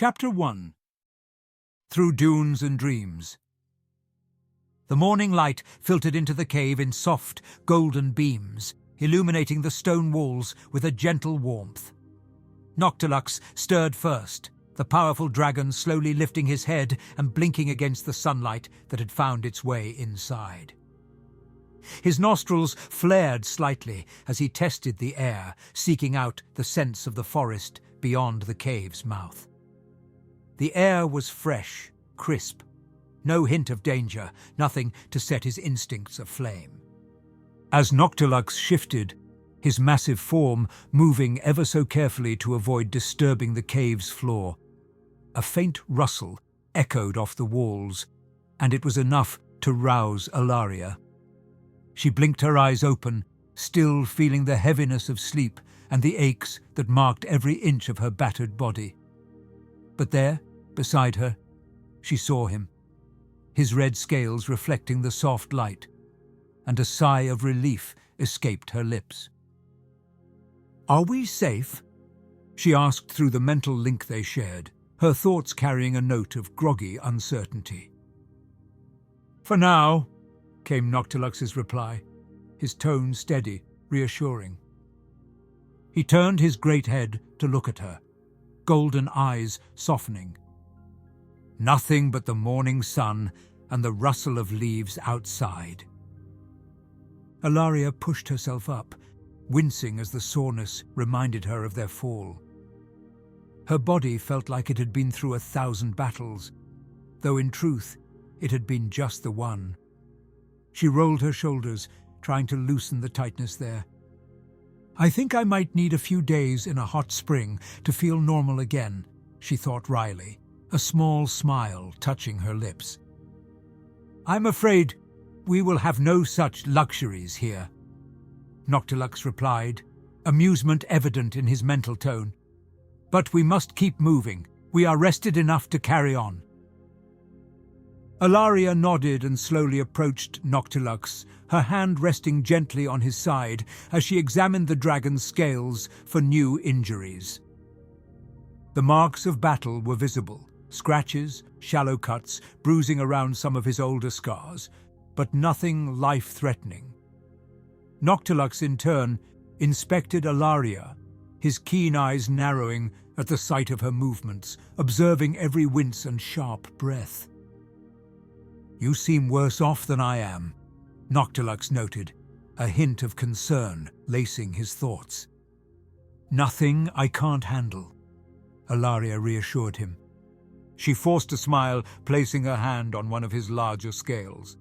Chapter 1. Through Dunes and Dreams. The morning light filtered into the cave in soft, golden beams, illuminating the stone walls with a gentle warmth. Noctilux stirred first, the powerful dragon slowly lifting his head and blinking against the sunlight that had found its way inside. His nostrils flared slightly as he tested the air, seeking out the scents of the forest beyond the cave's mouth. The air was fresh, crisp, no hint of danger, nothing to set his instincts aflame. As Noctilux shifted, his massive form moving ever so carefully to avoid disturbing the cave's floor, a faint rustle echoed off the walls, and it was enough to rouse Alaria. She blinked her eyes open, still feeling the heaviness of sleep and the aches that marked every inch of her battered body. But there, beside her, she saw him, his red scales reflecting the soft light, and a sigh of relief escaped her lips. "Are we safe?" she asked through the mental link they shared, her thoughts carrying a note of groggy uncertainty. "For now," came Noctilux's reply, his tone steady, reassuring. He turned his great head to look at her, golden eyes softening. Nothing but the morning sun and the rustle of leaves outside. Alaria pushed herself up, wincing as the soreness reminded her of their fall. Her body felt like it had been through 1,000 battles, though in truth it had been just the one. She rolled her shoulders, trying to loosen the tightness there. "I think I might need a few days in a hot spring to feel normal again," she thought wryly, a small smile touching her lips. "I'm afraid we will have no such luxuries here," Noctilux replied, amusement evident in his mental tone. "But we must keep moving. We are rested enough to carry on." Alaria nodded and slowly approached Noctilux, her hand resting gently on his side as she examined the dragon's scales for new injuries. The marks of battle were visible, scratches, shallow cuts, bruising around some of his older scars, but nothing life-threatening. Noctilux, in turn, inspected Alaria, his keen eyes narrowing at the sight of her movements, observing every wince and sharp breath. "You seem worse off than I am," Noctilux noted, a hint of concern lacing his thoughts. "Nothing I can't handle," Alaria reassured him. She forced a smile, placing her hand on one of his larger scales.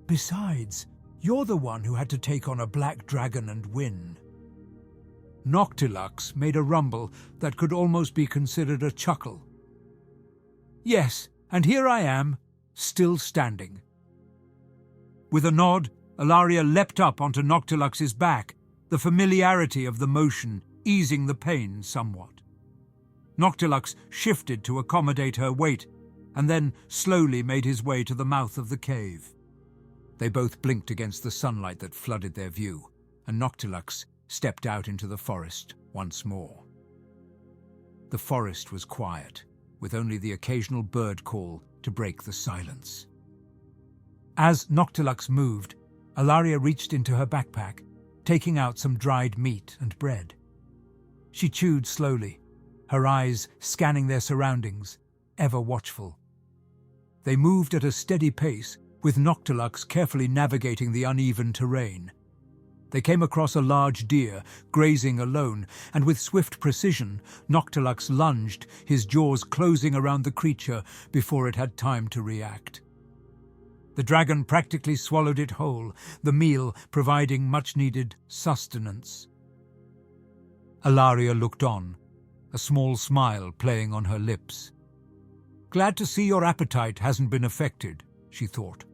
"Besides, you're the one who had to take on a black dragon and win." Noctilux made a rumble that could almost be considered a chuckle. "Yes, and here I am, still standing." With a nod, Alaria leapt up onto Noctilux's back, the familiarity of the motion easing the pain somewhat. Noctilux shifted to accommodate her weight, and then slowly made his way to the mouth of the cave. They both blinked against the sunlight that flooded their view, and Noctilux stepped out into the forest once more. The forest was quiet, with only the occasional bird call to break the silence. As Noctilux moved, Alaria reached into her backpack, taking out some dried meat and bread. She chewed slowly, her eyes scanning their surroundings, ever watchful. They moved at a steady pace, with Noctilux carefully navigating the uneven terrain. They came across a large deer, grazing alone, and with swift precision, Noctilux lunged, his jaws closing around the creature before it had time to react. The dragon practically swallowed it whole, the meal providing much-needed sustenance. Alaria looked on, a small smile playing on her lips. "Glad to see your appetite hasn't been affected," she thought.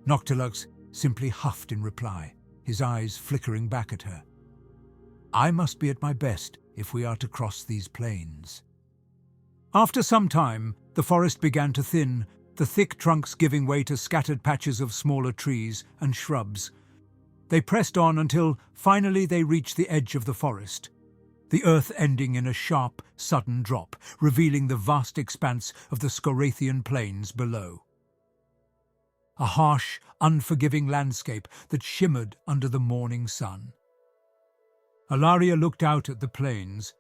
Noctilux simply huffed in reply, his eyes flickering back at her. "I must be at my best if we are to cross these plains." After some time, the forest began to thin, the thick trunks giving way to scattered patches of smaller trees and shrubs. They pressed on until finally they reached the edge of the forest. the earth ending in a sharp, sudden drop, revealing the vast expanse of the Scorathian plains below. A harsh, unforgiving landscape that shimmered under the morning sun. Alaria looked out at the plains,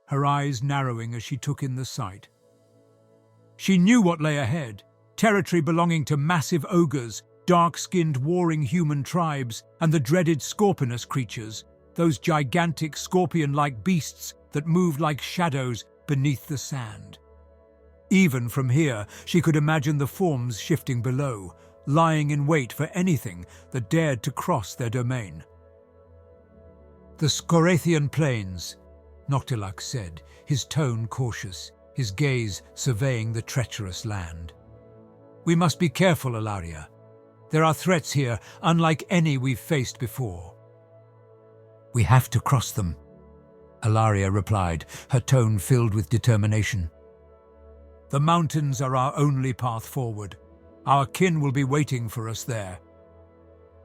her eyes narrowing as she took in the sight. She knew what lay ahead, territory belonging to massive ogres, dark-skinned warring human tribes, and the dreaded scorpionous creatures, those gigantic scorpion-like beasts that moved like shadows beneath the sand. Even from here, she could imagine the forms shifting below, lying in wait for anything that dared to cross their domain. "The Scorathian plains," Noctilux said, his tone cautious, his gaze surveying the treacherous land. "We must be careful, Alaria. There are threats here unlike any we've faced before." "We have to cross them," Alaria replied, her tone filled with determination. "The mountains are our only path forward. Our kin will be waiting for us there."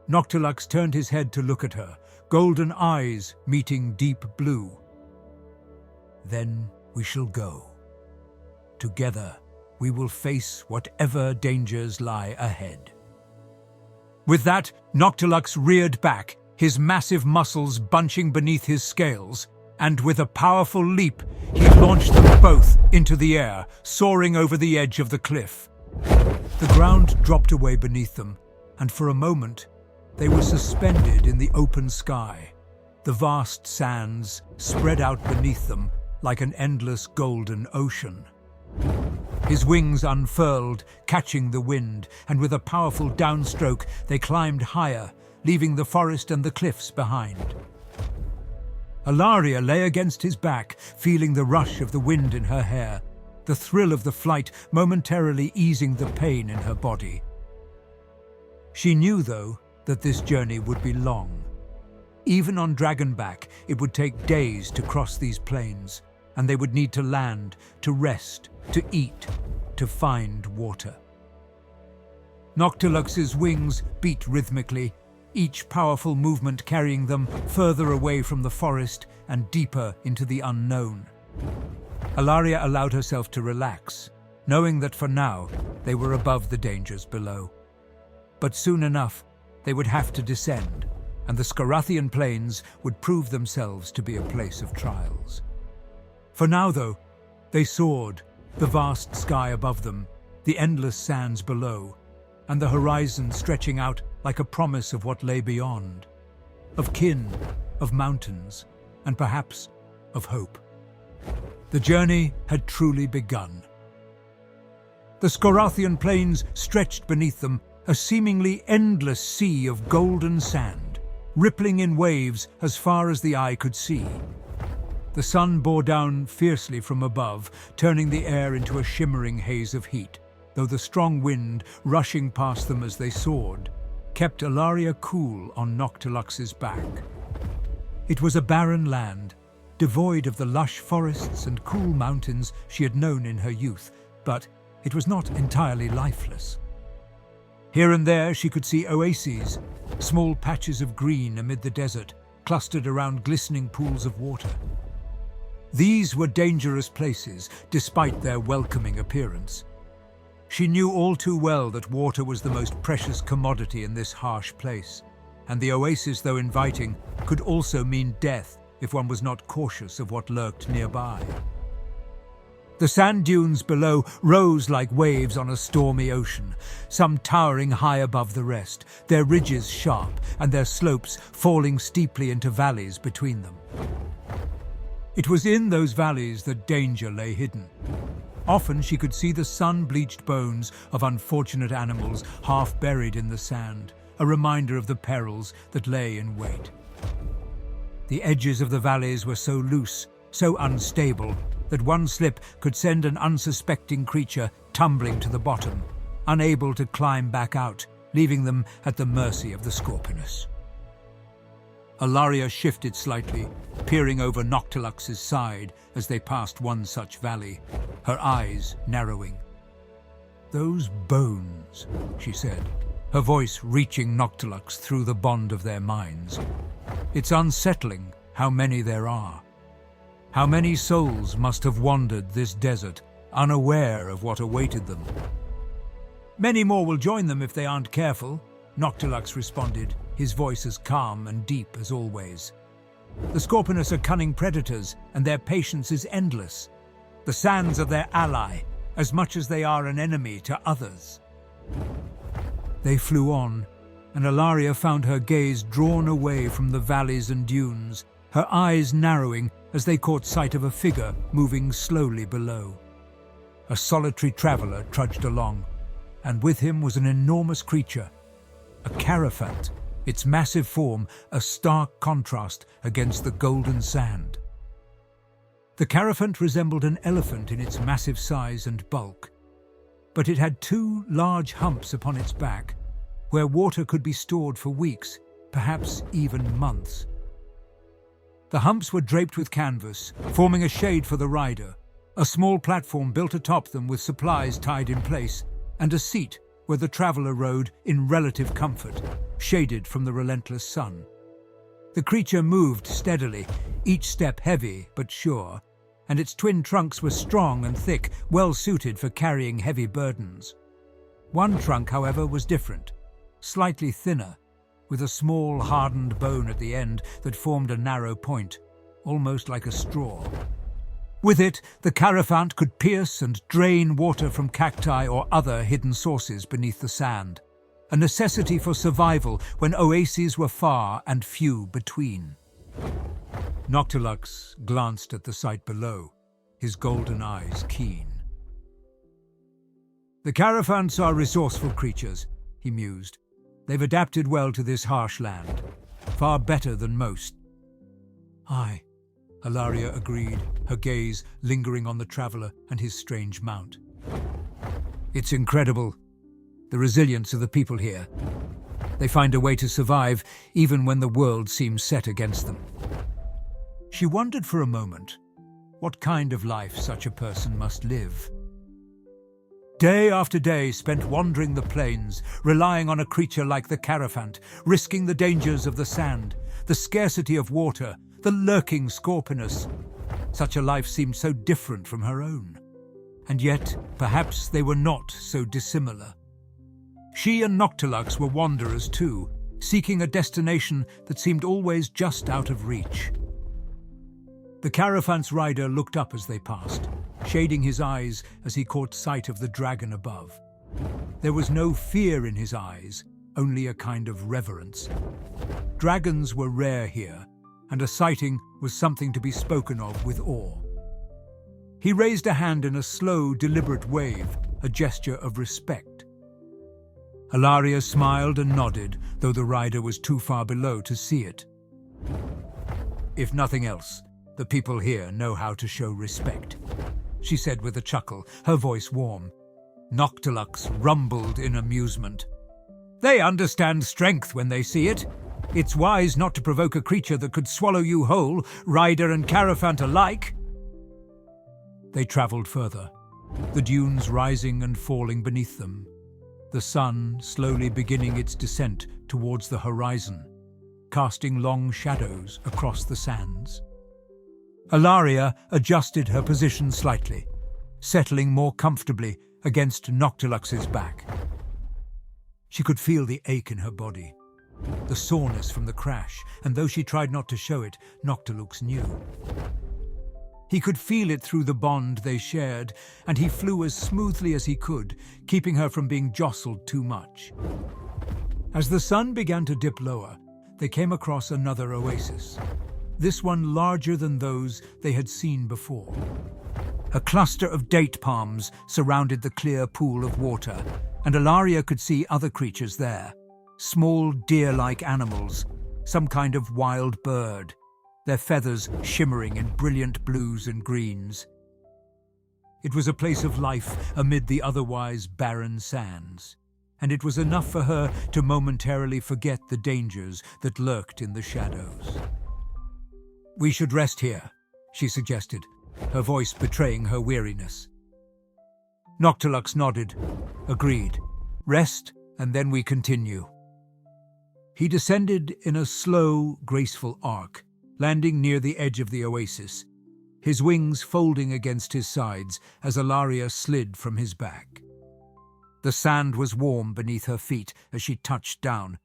Noctilux turned his head to look at her, golden eyes meeting deep blue. "Then we shall go. Together we will face whatever dangers lie ahead." With that, Noctilux reared back, his massive muscles bunching beneath his scales, and with a powerful leap, he launched them both into the air, soaring over the edge of the cliff. The ground dropped away beneath them, and for a moment, they were suspended in the open sky, the vast sands spread out beneath them like an endless golden ocean. His wings unfurled, catching the wind, and with a powerful downstroke, they climbed higher, leaving the forest and the cliffs behind. Alaria lay against his back, feeling the rush of the wind in her hair, the thrill of the flight momentarily easing the pain in her body. She knew, though, that this journey would be long. Even on Dragonback, it would take days to cross these plains, and they would need to land, to rest, to eat, to find water. Noctilux's wings beat rhythmically, each powerful movement carrying them further away from the forest and deeper into the unknown. Alaria allowed herself to relax, knowing that for now they were above the dangers below. But soon enough, they would have to descend, and the Scorathian plains would prove themselves to be a place of trials. For now, though, they soared, the vast sky above them, the endless sands below, and the horizon stretching out like a promise of what lay beyond, of kin, of mountains, and perhaps of hope. The journey had truly begun. The Scorathian plains stretched beneath them, a seemingly endless sea of golden sand, rippling in waves as far as the eye could see. The sun bore down fiercely from above, turning the air into a shimmering haze of heat, though the strong wind, rushing past them as they soared, kept Alaria cool on Noctilux's back. It was a barren land, devoid of the lush forests and cool mountains she had known in her youth, but it was not entirely lifeless. Here and there she could see oases, small patches of green amid the desert, clustered around glistening pools of water. These were dangerous places, despite their welcoming appearance. She knew all too well that water was the most precious commodity in this harsh place, and the oasis, though inviting, could also mean death if one was not cautious of what lurked nearby. The sand dunes below rose like waves on a stormy ocean, some towering high above the rest, their ridges sharp and their slopes falling steeply into valleys between them. It was in those valleys that danger lay hidden. Often she could see the sun-bleached bones of unfortunate animals half buried in the sand, a reminder of the perils that lay in wait. The edges of the valleys were so loose, so unstable, that one slip could send an unsuspecting creature tumbling to the bottom, unable to climb back out, leaving them at the mercy of the Scorpionus. Alaria shifted slightly, peering over Noctilux's side as they passed one such valley, her eyes narrowing. "Those bones," she said, her voice reaching Noctilux through the bond of their minds. "It's unsettling how many there are." How many souls must have wandered this desert, unaware of what awaited them? Many more will join them if they aren't careful, Noctilux responded, his voice as calm and deep as always. The Scorponus are cunning predators, and their patience is endless. The sands are their ally, as much as they are an enemy to others. They flew on, and Alaria found her gaze drawn away from the valleys and dunes, her eyes narrowing as they caught sight of a figure moving slowly below. A solitary traveller trudged along, and with him was an enormous creature, a caraphant, its massive form a stark contrast against the golden sand. The caraphant resembled an elephant in its massive size and bulk, but it had two large humps upon its back, where water could be stored for weeks, perhaps even months. The humps were draped with canvas, forming a shade for the rider, a small platform built atop them with supplies tied in place, and a seat where the traveller rode in relative comfort, shaded from the relentless sun. The creature moved steadily, each step heavy but sure, and its twin trunks were strong and thick, well suited for carrying heavy burdens. One trunk, however, was different, slightly thinner, with a small hardened bone at the end that formed a narrow point, almost like a straw. With it, the caraphant could pierce and drain water from cacti or other hidden sources beneath the sand, a necessity for survival when oases were far and few between. Noctilux glanced at the sight below, his golden eyes keen. The caraphants are resourceful creatures, he mused. They've adapted well to this harsh land, far better than most. Aye, Alaria agreed, her gaze lingering on the traveller and his strange mount. It's incredible, the resilience of the people here. They find a way to survive even when the world seems set against them. She wondered for a moment what kind of life such a person must live. Day after day spent wandering the plains, relying on a creature like the caraphant, risking the dangers of the sand, the scarcity of water, the lurking Scorponus. Such a life seemed so different from her own. And yet, perhaps they were not so dissimilar. She and Noctilux were wanderers too, seeking a destination that seemed always just out of reach. The caraphant's rider looked up as they passed, shading his eyes as he caught sight of the dragon above. There was no fear in his eyes, only a kind of reverence. Dragons were rare here, and a sighting was something to be spoken of with awe. He raised a hand in a slow, deliberate wave, a gesture of respect. Alaria smiled and nodded, though the rider was too far below to see it. If nothing else, the people here know how to show respect, she said with a chuckle, her voice warm. Noctilux rumbled in amusement. They understand strength when they see it. It's wise not to provoke a creature that could swallow you whole, rider and caraphant alike. They travelled further, the dunes rising and falling beneath them, the sun slowly beginning its descent towards the horizon, casting long shadows across the sands. Alaria adjusted her position slightly, settling more comfortably against Noctilux's back. She could feel the ache in her body, the soreness from the crash, and though she tried not to show it, Noctilux knew. He could feel it through the bond they shared, and he flew as smoothly as he could, keeping her from being jostled too much. As the sun began to dip lower, they came across another oasis, this one larger than those they had seen before. A cluster of date palms surrounded the clear pool of water, and Alaria could see other creatures there, small deer-like animals, some kind of wild bird, their feathers shimmering in brilliant blues and greens. It was a place of life amid the otherwise barren sands, and it was enough for her to momentarily forget the dangers that lurked in the shadows. We should rest here, she suggested, her voice betraying her weariness. Noctilux nodded, agreed. Rest, and then we continue. He descended in a slow, graceful arc, landing near the edge of the oasis, his wings folding against his sides as Alaria slid from his back. The sand was warm beneath her feet as she touched down,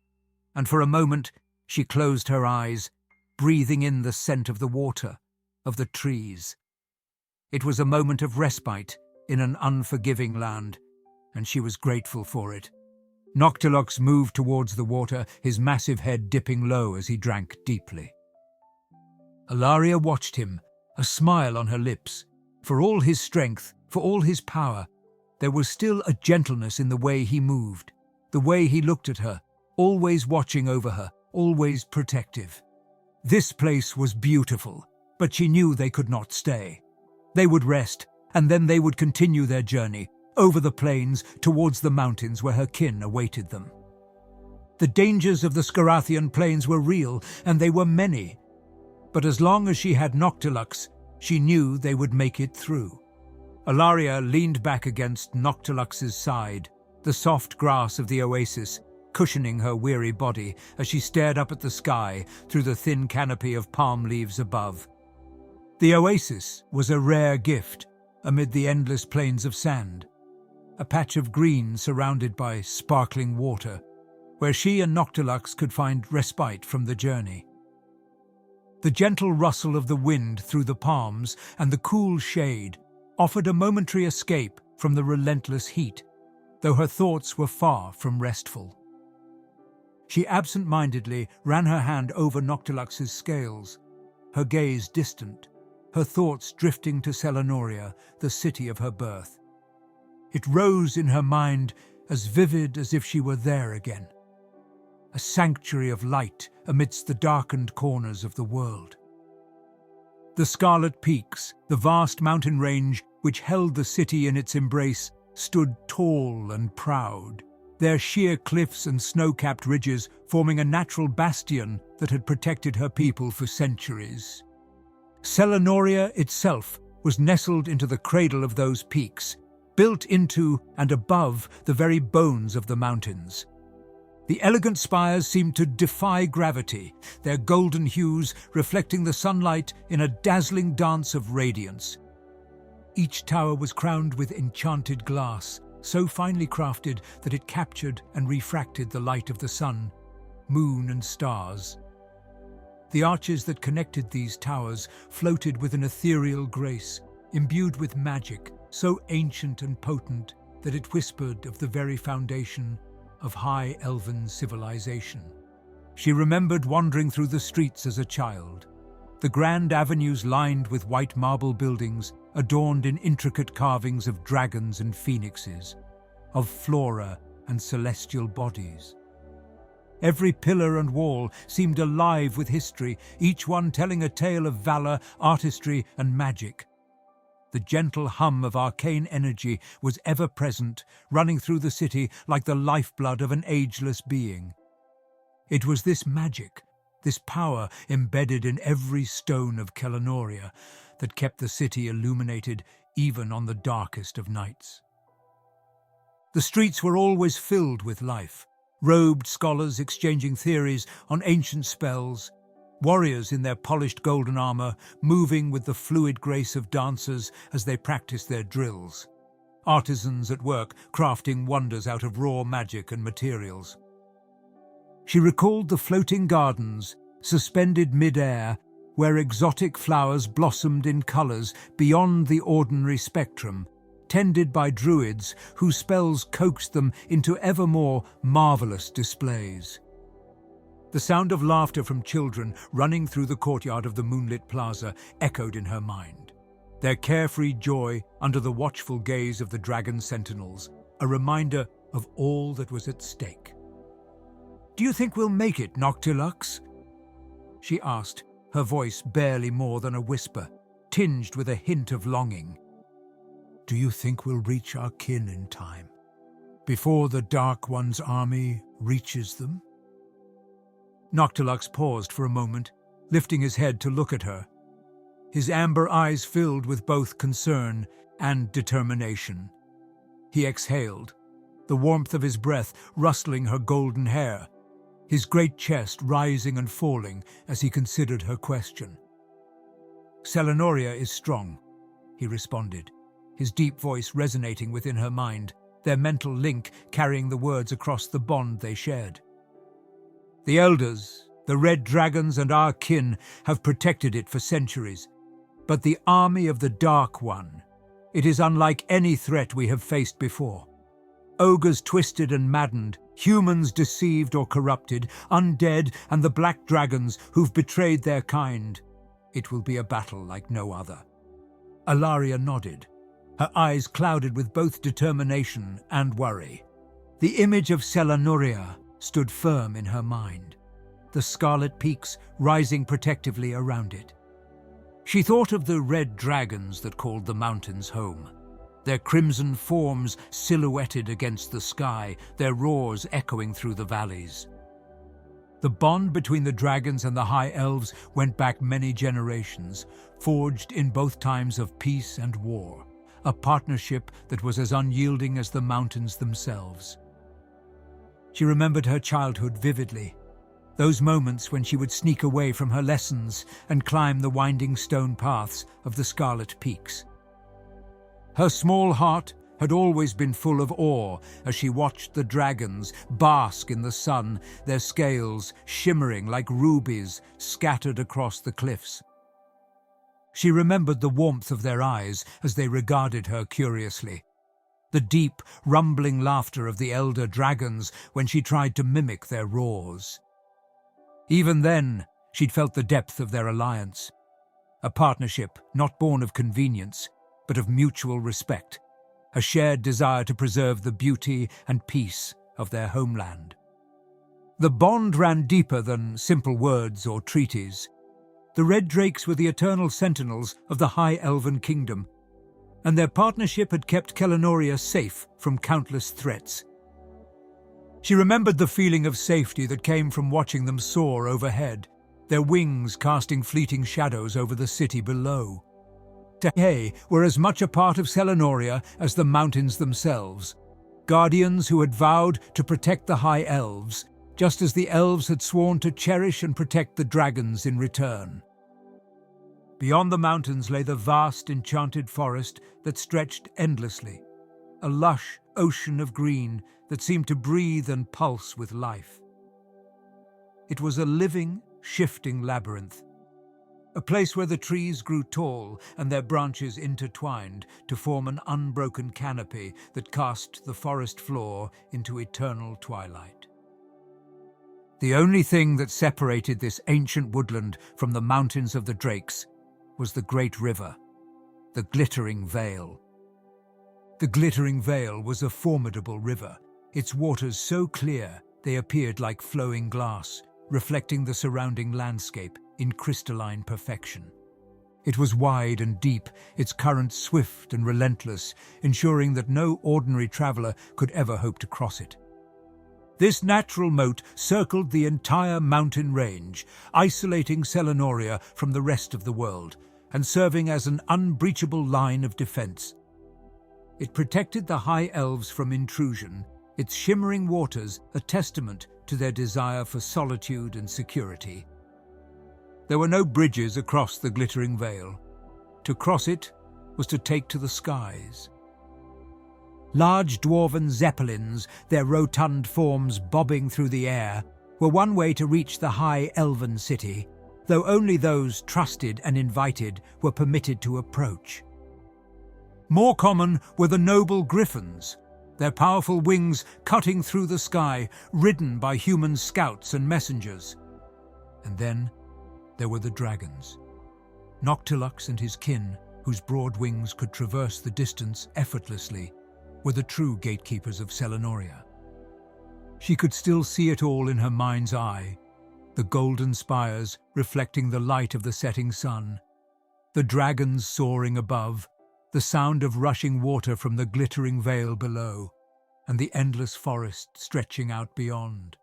and for a moment she closed her eyes, breathing in the scent of the water, of the trees. It was a moment of respite in an unforgiving land, and she was grateful for it. Noctilux moved towards the water, his massive head dipping low as he drank deeply. Alaria watched him, a smile on her lips. For all his strength, for all his power, there was still a gentleness in the way he moved, the way he looked at her, always watching over her, always protective. This place was beautiful, but she knew they could not stay. They would rest, and then they would continue their journey, over the plains towards the mountains where her kin awaited them. The dangers of the Scarathian plains were real, and they were many. But as long as she had Noctilux, she knew they would make it through. Alaria leaned back against Noctilux's side, the soft grass of the oasis cushioning her weary body as she stared up at the sky through the thin canopy of palm leaves above. The oasis was a rare gift amid the endless plains of sand, a patch of green surrounded by sparkling water, where she and Noctilux could find respite from the journey. The gentle rustle of the wind through the palms and the cool shade offered a momentary escape from the relentless heat, though her thoughts were far from restful. She absent-mindedly ran her hand over Noctilux's scales, her gaze distant, her thoughts drifting to Selenoria, the city of her birth. It rose in her mind as vivid as if she were there again, a sanctuary of light amidst the darkened corners of the world. The Scarlet Peaks, the vast mountain range which held the city in its embrace, stood tall and proud, their sheer cliffs and snow-capped ridges forming a natural bastion that had protected her people for centuries. Selenoria itself was nestled into the cradle of those peaks, built into and above the very bones of the mountains. The elegant spires seemed to defy gravity, their golden hues reflecting the sunlight in a dazzling dance of radiance. Each tower was crowned with enchanted glass, so finely crafted that it captured and refracted the light of the sun, moon and stars. The arches that connected these towers floated with an ethereal grace, imbued with magic, so ancient and potent that it whispered of the very foundation of high elven civilization. She remembered wandering through the streets as a child, the grand avenues lined with white marble buildings adorned in intricate carvings of dragons and phoenixes, of flora and celestial bodies. Every pillar and wall seemed alive with history, each one telling a tale of valor, artistry, and magic. The gentle hum of arcane energy was ever present, running through the city like the lifeblood of an ageless being. It was this magic, this power embedded in every stone of Selenoria, that kept the city illuminated even on the darkest of nights. The streets were always filled with life, robed scholars exchanging theories on ancient spells, warriors in their polished golden armor moving with the fluid grace of dancers as they practiced their drills, artisans at work crafting wonders out of raw magic and materials. She recalled the floating gardens, suspended mid-air, where exotic flowers blossomed in colors beyond the ordinary spectrum, tended by druids whose spells coaxed them into ever more marvelous displays. The sound of laughter from children running through the courtyard of the moonlit plaza echoed in her mind, their carefree joy under the watchful gaze of the dragon sentinels, a reminder of all that was at stake. "Do you think we'll make it, Noctilux?" she asked, her voice barely more than a whisper, tinged with a hint of longing. "Do you think we'll reach our kin in time, before the Dark One's army reaches them?" Noctilux paused for a moment, lifting his head to look at her. His amber eyes filled with both concern and determination. He exhaled, the warmth of his breath rustling her golden hair, his great chest rising and falling as he considered her question. "Selenoria is strong," he responded, his deep voice resonating within her mind, their mental link carrying the words across the bond they shared. "The elders, the red dragons and our kin have protected it for centuries, but the army of the Dark One, it is unlike any threat we have faced before. Ogres twisted and maddened, humans deceived or corrupted, undead and the black dragons who've betrayed their kind. It will be a battle like no other." Alaria nodded, her eyes clouded with both determination and worry. The image of Selenoria stood firm in her mind, the scarlet peaks rising protectively around it. She thought of the red dragons that called the mountains home, their crimson forms silhouetted against the sky, their roars echoing through the valleys. The bond between the dragons and the High Elves went back many generations, forged in both times of peace and war, a partnership that was as unyielding as the mountains themselves. She remembered her childhood vividly, those moments when she would sneak away from her lessons and climb the winding stone paths of the Scarlet Peaks. Her small heart had always been full of awe as she watched the dragons bask in the sun, their scales shimmering like rubies scattered across the cliffs. She remembered the warmth of their eyes as they regarded her curiously, the deep, rumbling laughter of the elder dragons when she tried to mimic their roars. Even then, she'd felt the depth of their alliance, a partnership not born of convenience, but of mutual respect, a shared desire to preserve the beauty and peace of their homeland. The bond ran deeper than simple words or treaties. The Red Drakes were the eternal sentinels of the High Elven Kingdom, and their partnership had kept Selenoria safe from countless threats. She remembered the feeling of safety that came from watching them soar overhead, their wings casting fleeting shadows over the city below. They were as much a part of Selenoria as the mountains themselves, guardians who had vowed to protect the High Elves, just as the elves had sworn to cherish and protect the dragons in return. Beyond the mountains lay the vast, enchanted forest that stretched endlessly, a lush ocean of green that seemed to breathe and pulse with life. It was a living, shifting labyrinth, a place where the trees grew tall and their branches intertwined to form an unbroken canopy that cast the forest floor into eternal twilight. The only thing that separated this ancient woodland from the mountains of the Drakes was the great river, the Glittering Vale. The Glittering Vale was a formidable river, its waters so clear they appeared like flowing glass, reflecting the surrounding landscape in crystalline perfection. It was wide and deep, its current swift and relentless, ensuring that no ordinary traveler could ever hope to cross it. This natural moat circled the entire mountain range, isolating Selenoria from the rest of the world and serving as an unbreachable line of defense. It protected the High Elves from intrusion, its shimmering waters a testament to their desire for solitude and security. There were no bridges across the Glittering Vale. To cross it was to take to the skies. Large dwarven zeppelins, their rotund forms bobbing through the air, were one way to reach the High Elven city, though only those trusted and invited were permitted to approach. More common were the noble griffins, their powerful wings cutting through the sky, ridden by human scouts and messengers. And then there were the dragons. Noctilux and his kin, whose broad wings could traverse the distance effortlessly, were the true gatekeepers of Selenoria. She could still see it all in her mind's eye, the golden spires reflecting the light of the setting sun, the dragons soaring above, the sound of rushing water from the glittering vale below, and the endless forest stretching out beyond.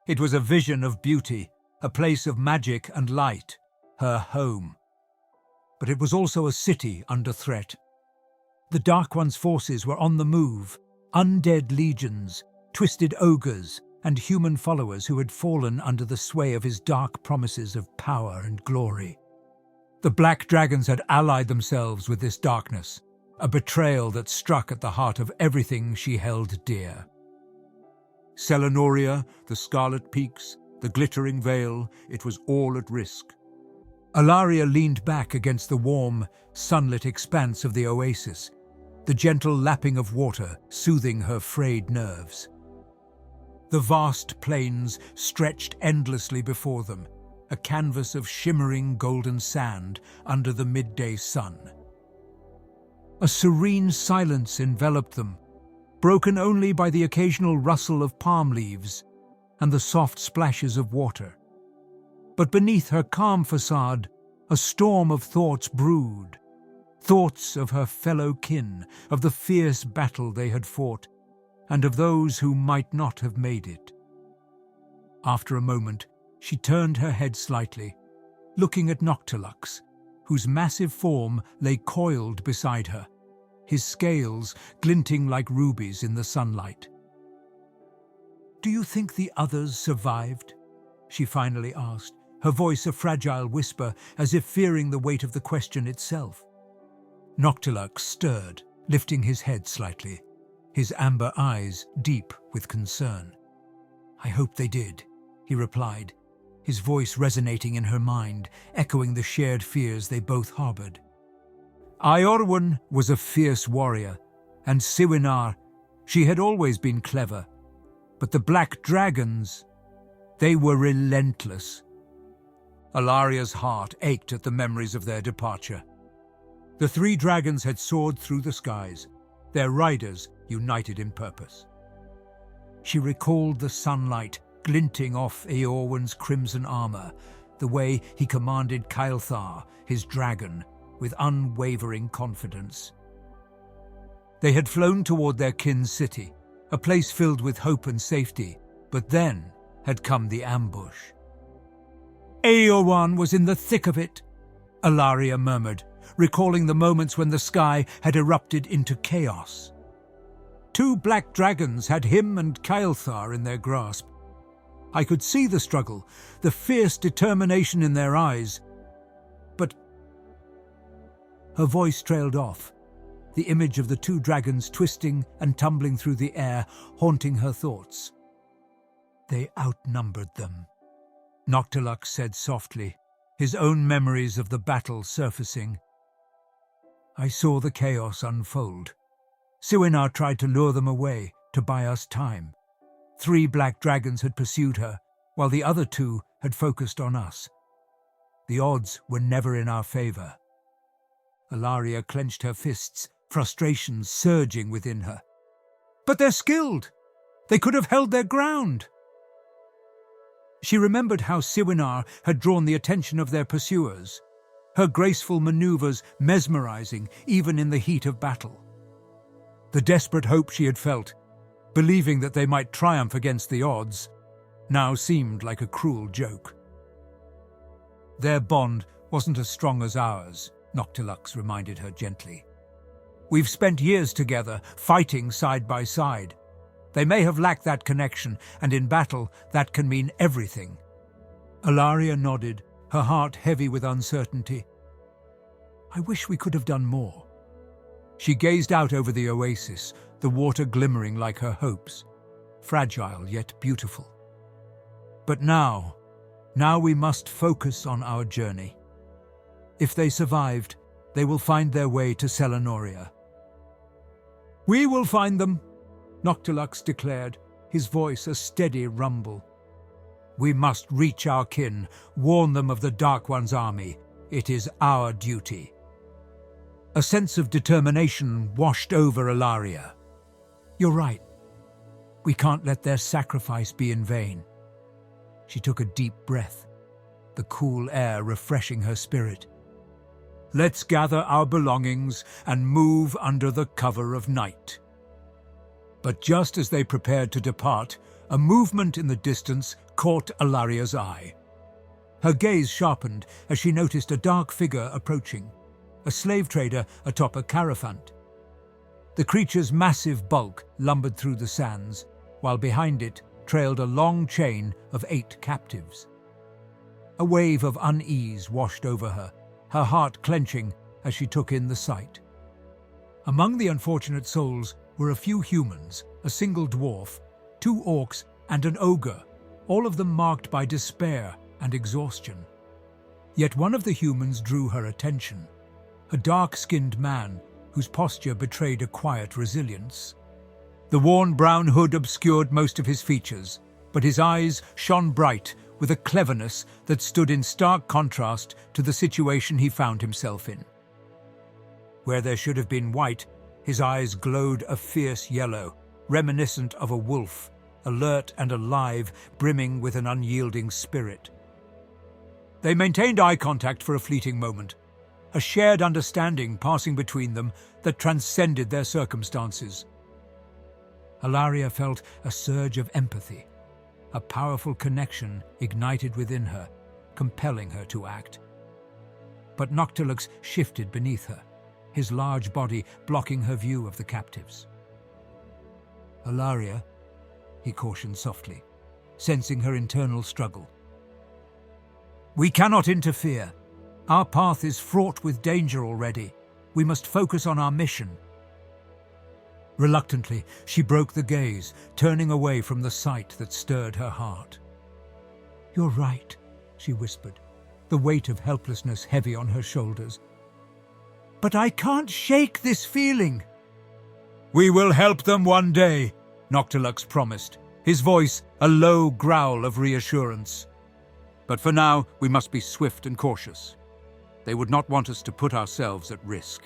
It was a vision of beauty, a place of magic and light, her home. But it was also a city under threat. The Dark One's forces were on the move, undead legions, twisted ogres, and human followers who had fallen under the sway of his dark promises of power and glory. The black dragons had allied themselves with this darkness, a betrayal that struck at the heart of everything she held dear. Selenoria, the scarlet peaks, the glittering veil, it was all at risk. Alaria leaned back against the warm, sunlit expanse of the oasis, the gentle lapping of water soothing her frayed nerves. The vast plains stretched endlessly before them, a canvas of shimmering golden sand under the midday sun. A serene silence enveloped them, broken only by the occasional rustle of palm leaves and the soft splashes of water. But beneath her calm facade, a storm of thoughts brewed. Thoughts of her fellow kin, of the fierce battle they had fought, and of those who might not have made it. After a moment, she turned her head slightly, looking at Noctilux, whose massive form lay coiled beside her, his scales glinting like rubies in the sunlight. "Do you think the others survived?" she finally asked, her voice a fragile whisper, as if fearing the weight of the question itself. Noctilux stirred, lifting his head slightly, his amber eyes deep with concern. "I hope they did," he replied, his voice resonating in her mind, echoing the shared fears they both harbored. Iorwen was a fierce warrior, and Siwinar, she had always been clever. But the black dragons, they were relentless. Alaria's heart ached at the memories of their departure. The three dragons had soared through the skies, their riders united in purpose. She recalled the sunlight glinting off Eorwen's crimson armor, the way he commanded Caelthar, his dragon, with unwavering confidence. They had flown toward their kin city, a place filled with hope and safety, but then had come the ambush. "Eorwen was in the thick of it," Alaria murmured, recalling the moments when the sky had erupted into chaos. Two black dragons had him and Caelthar in their grasp. I could see the struggle, the fierce determination in their eyes. But her voice trailed off, the image of the two dragons twisting and tumbling through the air, haunting her thoughts. "They outnumbered them," Noctilux said softly, his own memories of the battle surfacing. "I saw the chaos unfold. Siwinar tried to lure them away, to buy us time. 3 black dragons had pursued her, while the other 2 had focused on us. The odds were never in our favor." Alaria clenched her fists, frustration surging within her. "But they're skilled! They could have held their ground!" She remembered how Siwinar had drawn the attention of their pursuers, her graceful maneuvers mesmerizing even in the heat of battle. The desperate hope she had felt, believing that they might triumph against the odds, now seemed like a cruel joke. "Their bond wasn't as strong as ours," Noctilux reminded her gently. "We've spent years together, fighting side by side. They may have lacked that connection, and in battle that can mean everything." Alaria nodded, her heart heavy with uncertainty. "I wish we could have done more." She gazed out over the oasis, the water glimmering like her hopes, fragile yet beautiful. "But now we must focus on our journey. If they survived, they will find their way to Selenoria." "We will find them," Noctilux declared, his voice a steady rumble. "We must reach our kin, warn them of the Dark One's army. It is our duty." A sense of determination washed over Alaria. "You're right. We can't let their sacrifice be in vain." She took a deep breath, the cool air refreshing her spirit. "Let's gather our belongings and move under the cover of night." But just as they prepared to depart, a movement in the distance caught Alaria's eye. Her gaze sharpened as she noticed a dark figure approaching, a slave trader atop a caraffant. The creature's massive bulk lumbered through the sands, while behind it trailed a long chain of 8 captives. A wave of unease washed over her, her heart clenching as she took in the sight. Among the unfortunate souls were a few humans, a single dwarf, 2 orcs, and an ogre, all of them marked by despair and exhaustion. Yet one of the humans drew her attention, a dark-skinned man whose posture betrayed a quiet resilience. The worn brown hood obscured most of his features, but his eyes shone bright with a cleverness that stood in stark contrast to the situation he found himself in. Where there should have been white, his eyes glowed a fierce yellow, reminiscent of a wolf, alert and alive, brimming with an unyielding spirit. They maintained eye contact for a fleeting moment, a shared understanding passing between them that transcended their circumstances. Alaria felt a surge of empathy, a powerful connection ignited within her, compelling her to act. But Noctilux shifted beneath her, his large body blocking her view of the captives. "Alaria," he cautioned softly, sensing her internal struggle. "We cannot interfere. Our path is fraught with danger already. We must focus on our mission." Reluctantly, she broke the gaze, turning away from the sight that stirred her heart. "You're right," she whispered, the weight of helplessness heavy on her shoulders. "But I can't shake this feeling." "We will help them one day," Noctilux promised, his voice a low growl of reassurance. "But for now, we must be swift and cautious. They would not want us to put ourselves at risk."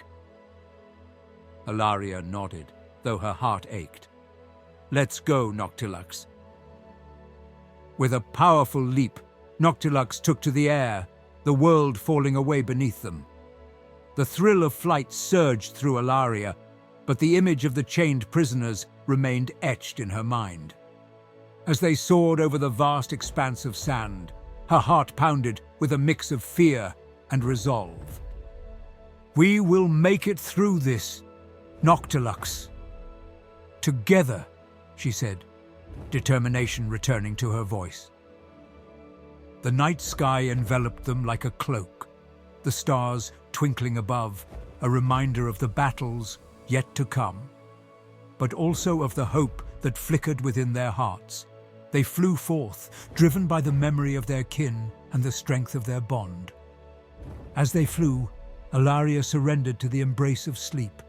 Alaria nodded, though her heart ached. "Let's go, Noctilux." With a powerful leap, Noctilux took to the air, the world falling away beneath them. The thrill of flight surged through Alaria, but the image of the chained prisoners remained etched in her mind. As they soared over the vast expanse of sand, her heart pounded with a mix of fear and resolve. "We will make it through this, Noctilux." "Together," she said, determination returning to her voice. The night sky enveloped them like a cloak, the stars twinkling above, a reminder of the battles yet to come, but also of the hope that flickered within their hearts. They flew forth, driven by the memory of their kin and the strength of their bond. As they flew, Alaria surrendered to the embrace of sleep,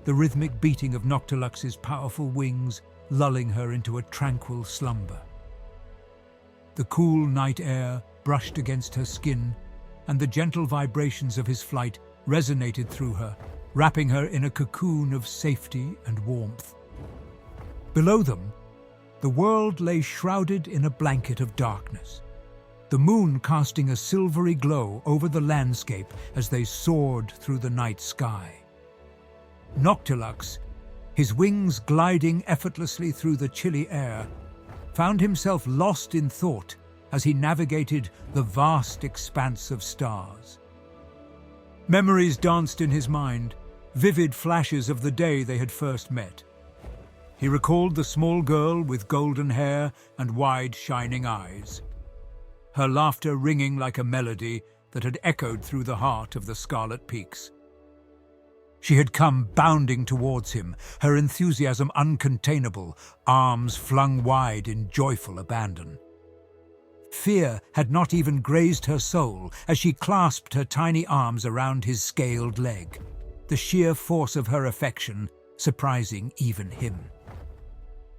the rhythmic beating of Noctilux's powerful wings lulling her into a tranquil slumber. The cool night air brushed against her skin, and the gentle vibrations of his flight resonated through her, wrapping her in a cocoon of safety and warmth. Below them, the world lay shrouded in a blanket of darkness, the moon casting a silvery glow over the landscape as they soared through the night sky. Noctilux, his wings gliding effortlessly through the chilly air, found himself lost in thought as he navigated the vast expanse of stars. Memories danced in his mind, vivid flashes of the day they had first met. He recalled the small girl with golden hair and wide, shining eyes, her laughter ringing like a melody that had echoed through the heart of the Scarlet Peaks. She had come bounding towards him, her enthusiasm uncontainable, arms flung wide in joyful abandon. Fear had not even grazed her soul as she clasped her tiny arms around his scaled leg, the sheer force of her affection surprising even him.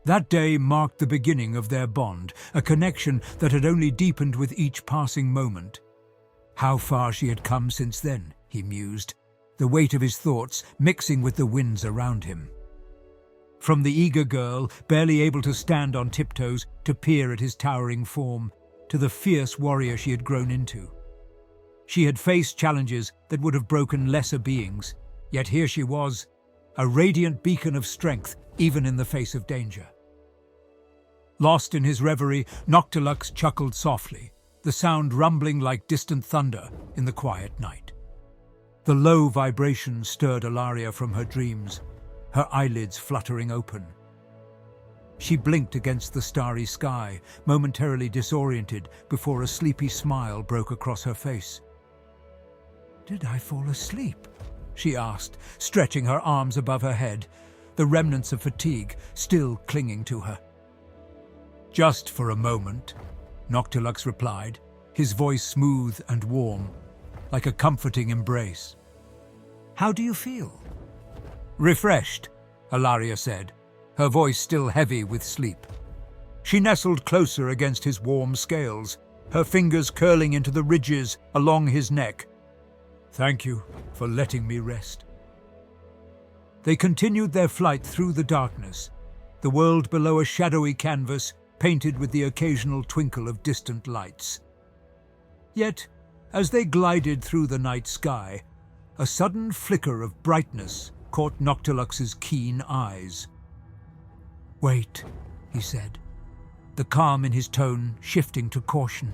That day marked the beginning of their bond, a connection that had only deepened with each passing moment. How far she had come since then, he mused, the weight of his thoughts mixing with the winds around him. From the eager girl, barely able to stand on tiptoes to peer at his towering form, to the fierce warrior she had grown into. She had faced challenges that would have broken lesser beings, yet here she was, a radiant beacon of strength even in the face of danger. Lost in his reverie, Noctilux chuckled softly, the sound rumbling like distant thunder in the quiet night. The low vibration stirred Alaria from her dreams, her eyelids fluttering open. She blinked against the starry sky, momentarily disoriented before a sleepy smile broke across her face. Did I fall asleep? She asked, stretching her arms above her head, the remnants of fatigue still clinging to her. Just for a moment, Noctilux replied, his voice smooth and warm, like a comforting embrace. How do you feel? Refreshed, Alaria said, her voice still heavy with sleep. She nestled closer against his warm scales, her fingers curling into the ridges along his neck. Thank you for letting me rest. They continued their flight through the darkness, the world below a shadowy canvas painted with the occasional twinkle of distant lights. Yet, as they glided through the night sky, a sudden flicker of brightness caught Noctilux's keen eyes. Wait, he said, the calm in his tone shifting to caution.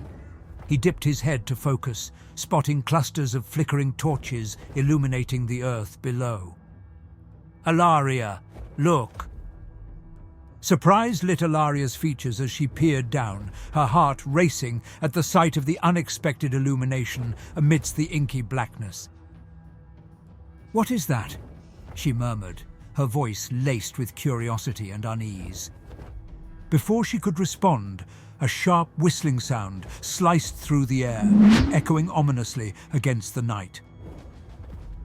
He dipped his head to focus, spotting clusters of flickering torches illuminating the earth below. Alaria, look! Surprise lit Alaria's features as she peered down, her heart racing at the sight of the unexpected illumination amidst the inky blackness. What is that? She murmured, her voice laced with curiosity and unease. Before she could respond, a sharp whistling sound sliced through the air, echoing ominously against the night.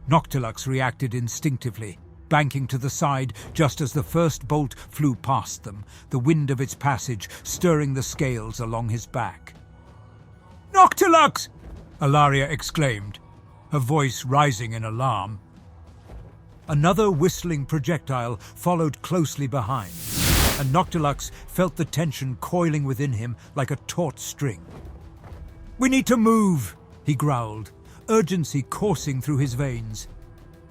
Noctilux reacted instinctively, banking to the side just as the first bolt flew past them, the wind of its passage stirring the scales along his back. Noctilux! Alaria exclaimed, her voice rising in alarm. Another whistling projectile followed closely behind, and Noctilux felt the tension coiling within him like a taut string. We need to move, he growled, urgency coursing through his veins.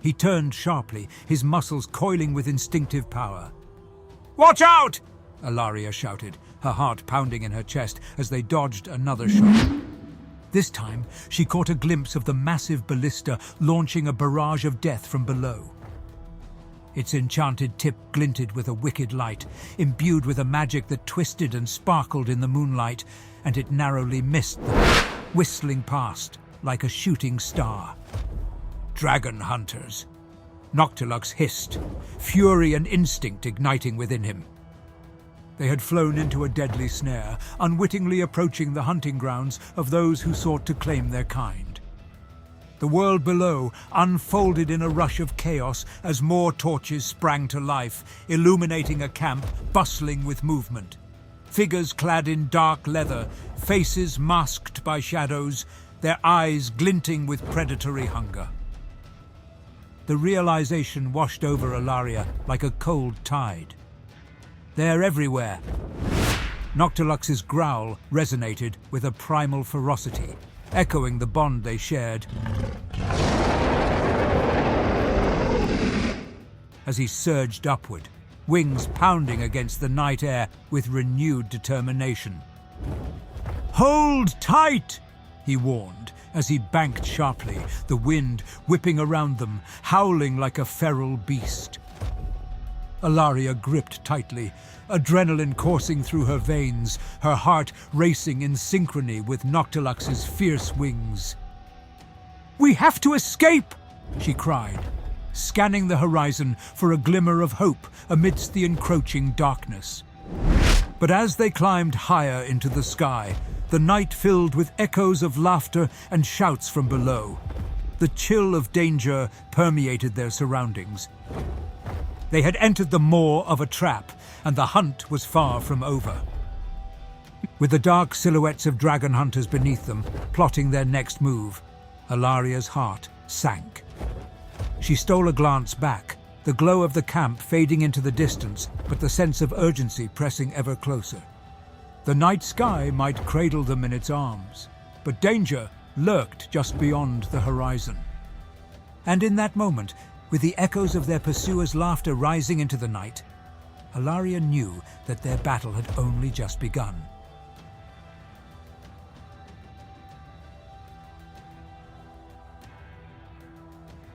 He turned sharply, his muscles coiling with instinctive power. Watch out! Alaria shouted, her heart pounding in her chest as they dodged another shot. This time, she caught a glimpse of the massive ballista launching a barrage of death from below. Its enchanted tip glinted with a wicked light, imbued with a magic that twisted and sparkled in the moonlight, and it narrowly missed them, whistling past like a shooting star. Dragon hunters! Noctilux hissed, fury and instinct igniting within him. They had flown into a deadly snare, unwittingly approaching the hunting grounds of those who sought to claim their kind. The world below unfolded in a rush of chaos as more torches sprang to life, illuminating a camp bustling with movement. Figures clad in dark leather, faces masked by shadows, their eyes glinting with predatory hunger. The realization washed over Alaria like a cold tide. They're everywhere. Noctilux's growl resonated with a primal ferocity, echoing the bond they shared. As he surged upward, wings pounding against the night air with renewed determination. Hold tight, he warned, as he banked sharply, the wind whipping around them, howling like a feral beast. Alaria gripped tightly, adrenaline coursing through her veins, her heart racing in synchrony with Noctilux's fierce wings. We have to escape, she cried, scanning the horizon for a glimmer of hope amidst the encroaching darkness. But as they climbed higher into the sky, the night filled with echoes of laughter and shouts from below. The chill of danger permeated their surroundings. They had entered the maw of a trap, and the hunt was far from over. With the dark silhouettes of dragon hunters beneath them, plotting their next move, Alaria's heart sank. She stole a glance back, the glow of the camp fading into the distance, but the sense of urgency pressing ever closer. The night sky might cradle them in its arms, but danger lurked just beyond the horizon. And in that moment, with the echoes of their pursuers' laughter rising into the night, Alaria knew that their battle had only just begun.